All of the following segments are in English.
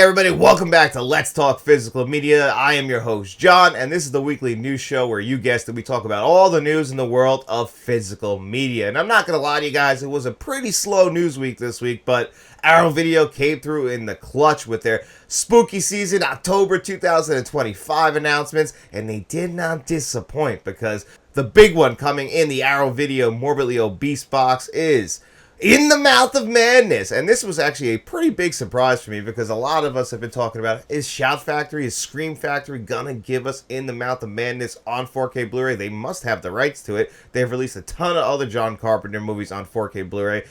Hey everybody, welcome back to Let's Talk Physical Media. I am your host, John, and this is the weekly news show where you guessed it, we talk about all the news in the world of physical media. And I'm not going to lie to you guys, it was a pretty slow news week this week, but Arrow Video came through in the clutch with their spooky season October 2025 announcements, and they did not disappoint because the big one coming in the Arrow Video Morbidly Obese box is In the Mouth of Madness. And this was actually a pretty big surprise for me because a lot of us have been talking about, is Shout Factory, is Scream Factory gonna give us In the Mouth of Madness on 4K Blu-ray? They must have the rights to it. They've released a ton of other John Carpenter movies on 4K Blu-ray.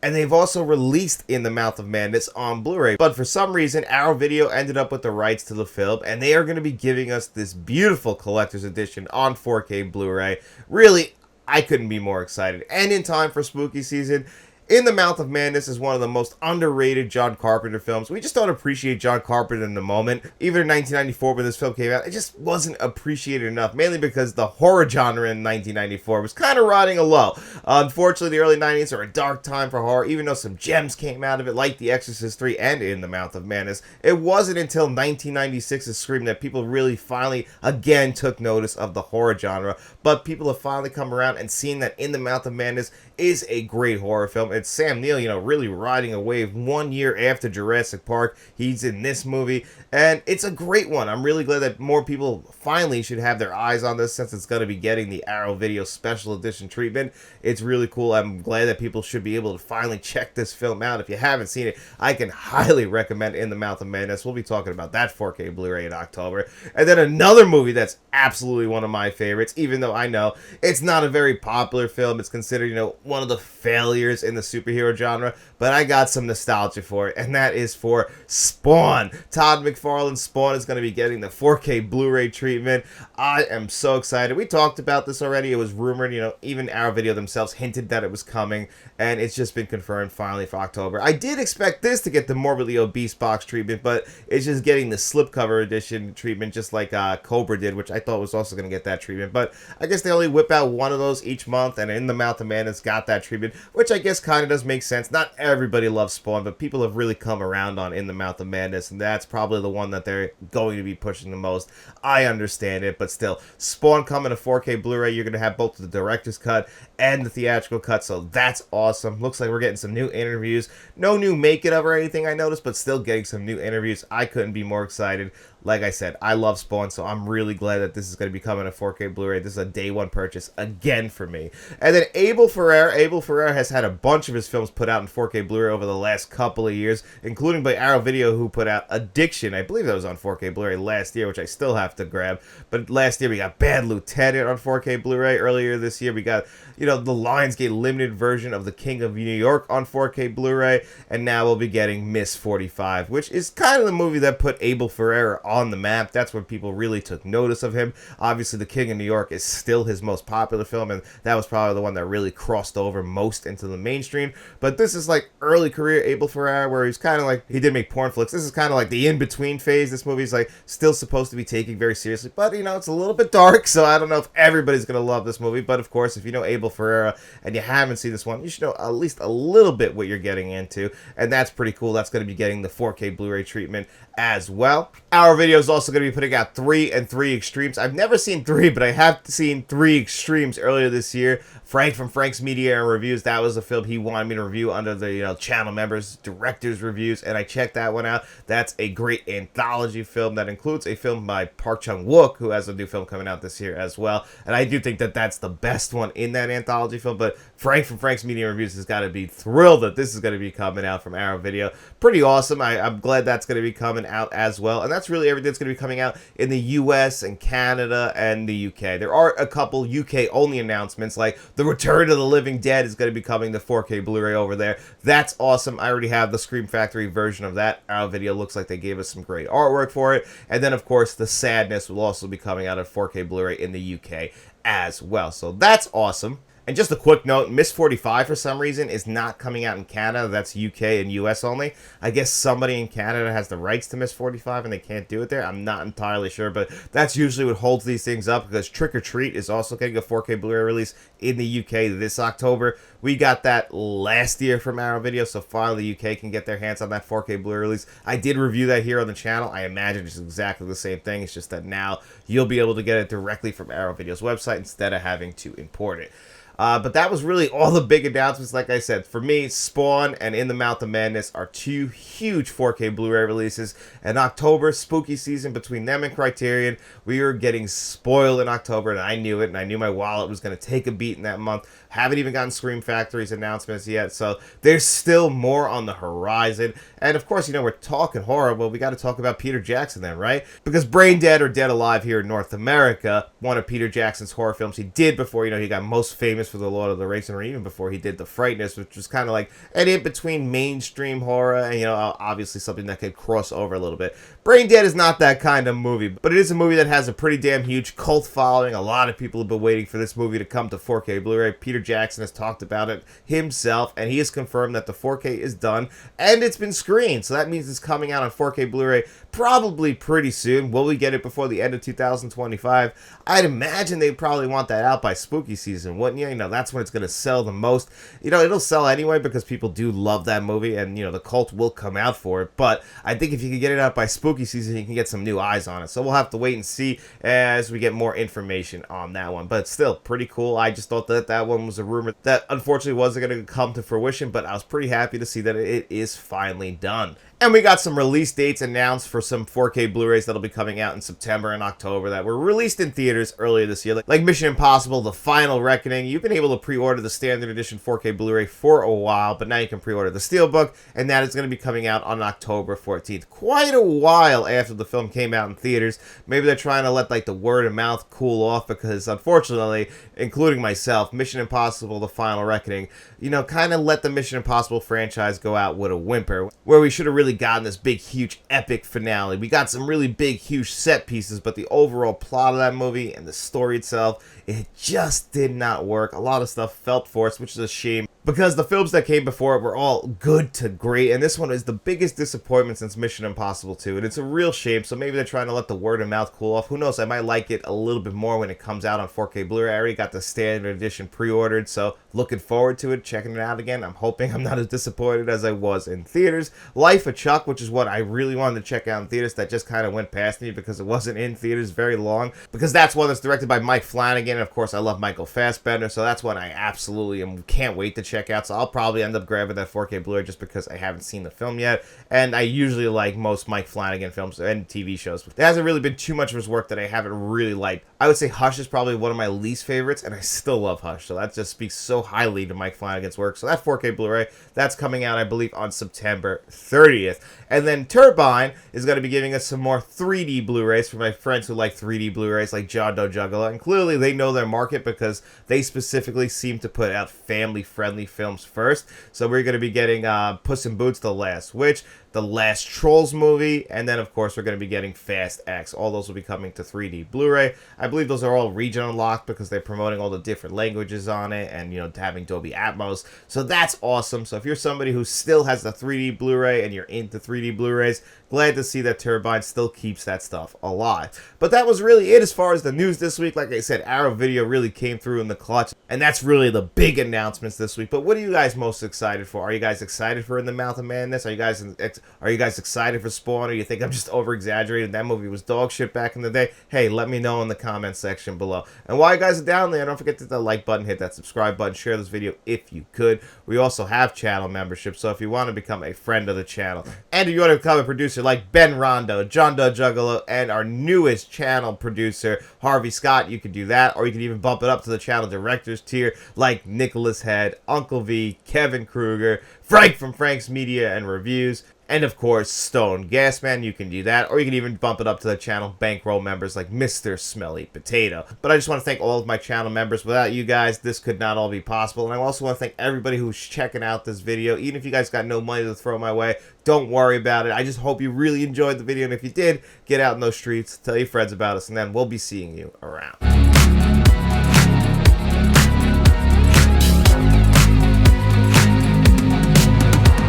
And they've also released In the Mouth of Madness on Blu-ray. But for some reason, Arrow Video ended up with the rights to the film, and they are going to be giving us this beautiful collector's edition on 4K Blu-ray. Really, I couldn't be more excited. And in time for spooky season, In the Mouth of Madness is one of the most underrated John Carpenter films. We just don't appreciate John Carpenter in the moment. Even in 1994 when this film came out, it just wasn't appreciated enough, mainly because the horror genre in 1994 was kind of riding a low. Unfortunately, the early 90s are a dark time for horror, even though some gems came out of it, like The Exorcist 3 and In the Mouth of Madness. It wasn't until 1996's Scream that people really finally, again, took notice of the horror genre, but people have finally come around and seen that In the Mouth of Madness is a great horror film. It's Sam Neill, really riding a wave 1 year after Jurassic Park. He's in this movie, and it's a great one. I'm really glad that more people finally should have their eyes on this since it's going to be getting the Arrow Video Special Edition treatment. It's really cool. I'm glad that people should be able to finally check this film out. If you haven't seen it, I can highly recommend In the Mouth of Madness. We'll be talking about that 4K Blu-ray in October. And then another movie that's absolutely one of my favorites, even though I know it's not a very popular film. It's considered, one of the failures in the superhero genre, but I got some nostalgia for it, and that is for Spawn. Todd McFarlane's Spawn is going to be getting the 4K Blu-ray treatment. I am so excited. We talked about this already. It was rumored, even Arrow Video themselves hinted that it was coming, and it's just been confirmed finally for October. I did expect this to get the Morbidly Obese box treatment, but it's just getting the slipcover edition treatment, just like Cobra did, which I thought was also going to get that treatment, but I guess they only whip out one of those each month, and In the Mouth of Madness got that treatment, which I guess kind of does make sense. Not everybody loves Spawn, but people have really come around on In the Mouth of Madness, and that's probably the one that they're going to be pushing the most. I understand it, but still, Spawn coming to 4K Blu-ray, you're going to have both the director's cut and the theatrical cut, so that's awesome. Looks like we're getting some new interviews. No new make-it-of or anything I noticed, but still getting some new interviews. I couldn't be more excited. Like I said, I love Spawn, so I'm really glad that this is going to be coming to 4K Blu-ray. This is a day one purchase again for me. And then Abel Ferrara has had a bunch of his films put out in 4K Blu-ray over the last couple of years, including by Arrow Video, who put out Addiction. I believe that was on 4K Blu-ray last year, which I still have to grab. But last year we got Bad Lieutenant on 4K Blu-ray. Earlier this year we got, the Lionsgate limited version of The King of New York on 4K Blu-ray. And now we'll be getting Miss 45, which is kind of the movie that put Abel Ferrara on the map. That's when people really took notice of him. Obviously, The King of New York is still his most popular film, and that was probably the one that really crossed over most into the mainstream. But this is like early career Abel Ferrara, where he's kind of like, he did make porn flicks. This is kind of like the in-between phase. This movie's like still supposed to be taken very seriously, but it's a little bit dark, so I don't know if everybody's going to love this movie. But of course, if you know Abel Ferrara and you haven't seen this one, you should know at least a little bit what you're getting into, and that's pretty cool. That's going to be getting the 4K Blu-ray treatment as well. Our video is also going to be putting out 3 and 3 Extremes. I've never seen 3, but I have seen 3 Extremes earlier this year. Frank from Frank's Media and Reviews, that was a film he wanted me to review under the channel members, directors reviews, and I checked that one out. That's a great anthology film that includes a film by Park Chung-wook, who has a new film coming out this year as well, and I do think that that's the best one in that anthology film. But Frank from Frank's Media and Reviews has got to be thrilled that this is going to be coming out from Arrow Video. Pretty awesome. I'm glad that's going to be coming out as well, and that's really everything that's going to be coming out in the US and Canada and the UK. There are a couple UK only announcements, like The Return of the Living Dead is going to be coming to 4K Blu-ray over there. That's awesome. I already have the Scream Factory version of that. Our video looks like they gave us some great artwork for it. And then, of course, The Sadness will also be coming out of 4K Blu-ray in the UK as well. So that's awesome. And just a quick note, Miss 45 for some reason is not coming out in Canada. That's UK and US only. I guess somebody in Canada has the rights to Miss 45 and they can't do it there. I'm not entirely sure, but that's usually what holds these things up, because Trick or Treat is also getting a 4K Blu-ray release in the UK this October. We got that last year from Arrow Video, so finally the UK can get their hands on that 4K Blu-ray release. I did review that here on the channel. I imagine it's exactly the same thing. It's just that now you'll be able to get it directly from Arrow Video's website instead of having to import it. But that was really all the big announcements. Like I said, for me, Spawn and In the Mouth of Madness are two huge 4K Blu-ray releases. And October, spooky season, between them and Criterion, we were getting spoiled in October, and I knew it, and I knew my wallet was going to take a beat in that month. Haven't even gotten Scream Factory's announcements yet, so there's still more on the horizon. And of course, you know, we're talking horror. Well, we got to talk about Peter Jackson then, right? Because Braindead, or Dead Alive here in North America, one of Peter Jackson's horror films he did before, you know, he got most famous for The Lord of the Rings, or even before he did The Frighteners, which was kind of like an in-between mainstream horror and, you know, obviously something that could cross over a little bit. Braindead is not that kind of movie, but it is a movie that has a pretty damn huge cult following. A lot of people have been waiting for this movie to come to 4K Blu-ray. Peter Jackson has talked about it himself, and he has confirmed that the 4K is done, and it's been screened, so that means it's coming out on 4K Blu-ray probably pretty soon. Will we get it before the end of 2025? I'd imagine they'd probably want that out by spooky season, wouldn't you? You know, that's when it's going to sell the most. You know, it'll sell anyway because people do love that movie, and, you know, the cult will come out for it, but I think if you can get it out by spooky season, you can get some new eyes on it. So we'll have to wait and see as we get more information on that one, but it's still pretty cool. I just thought that that one was a rumor that unfortunately wasn't going to come to fruition, but I was pretty happy to see that it is finally done. And we got some release dates announced for some 4K Blu-rays that'll be coming out in September and October that were released in theaters earlier this year. Like Mission Impossible: The Final Reckoning. You've been able to pre-order the standard edition 4K Blu-ray for a while, but now you can pre-order the Steelbook, and that is going to be coming out on October 14th. Quite a while after the film came out in theaters. Maybe they're trying to let like the word of mouth cool off, because unfortunately, including myself, Mission Impossible: The Final Reckoning, you know, kind of let the Mission Impossible franchise go out with a whimper, where we should have really gotten this big, huge, epic finale. We got some really big, huge set pieces, but the overall plot of that movie and the story itself, it just did not work. A lot of stuff felt forced, which is a shame, because the films that came before it were all good to great, and this one is the biggest disappointment since Mission Impossible 2, and it's a real shame. So maybe they're trying to let the word of mouth cool off. Who knows, I might like it a little bit more when it comes out on 4K Blu-ray. I already got the standard edition pre-ordered, so looking forward to it, checking it out again. I'm hoping I'm not as disappointed as I was in theaters. Life of Chuck, which is what I really wanted to check out in theaters, that just kind of went past me because it wasn't in theaters very long, because that's one that's directed by Mike Flanagan, and of course I love Michael Fassbender, so that's one I absolutely can't wait to check out. So I'll probably end up grabbing that 4K Blu-ray just because I haven't seen the film yet, and I usually like most Mike Flanagan films and TV shows. There hasn't really been too much of his work that I haven't really liked. I would say Hush is probably one of my least favorites, and I still love Hush, so that just speaks so highly to Mike Flanagan's work. So that 4K Blu-ray, that's coming out, I believe, on September 30th. And then Turbine is going to be giving us some more 3D Blu-rays for my friends who like 3D Blu-rays, like John Doe Juggalo, and clearly they know their market because they specifically seem to put out family-friendly films first. So we're going to be getting Puss in Boots: The Last Witch, the last Trolls movie, and then of course we're going to be getting Fast X. All those will be coming to 3D Blu-ray. I believe those are all region unlocked because they're promoting all the different languages on it, and, you know, having Dolby Atmos. So that's awesome. So if you're somebody who still has the 3D Blu-ray and you're into 3D Blu-rays, glad to see that Turbine still keeps that stuff alive. But that was really it as far as the news this week. Like I said, Arrow Video really came through in the clutch, and that's really the big announcements this week. But what are you guys most excited for? Are you guys excited for In the Mouth of Madness? Are you guys excited for Spawn, or you think I'm just over-exaggerating? That movie was dog shit back in the day. Hey, let me know in the comments section below. And while you guys are down there, don't forget to hit that like button, hit that subscribe button, share this video if you could. We also have channel membership, so if you want to become a friend of the channel, and if you want to become a producer like Ben Rondo, John Doe Juggalo, and our newest channel producer, Harvey Scott, you can do that, or you can even bump it up to the channel directors tier like Nicholas Head, Uncle V, Kevin Kruger, Frank from Frank's Media and Reviews, and of course Stone Gasman. You can do that, or you can even bump it up to the channel bankroll members like Mr. Smelly Potato. But I just want to thank all of my channel members. Without you guys, this could not all be possible. And I also want to thank everybody who's checking out this video. Even if you guys got no money to throw my way, don't worry about it. I just hope you really enjoyed the video, and if you did, get out in those streets, tell your friends about us, and then we'll be seeing you around.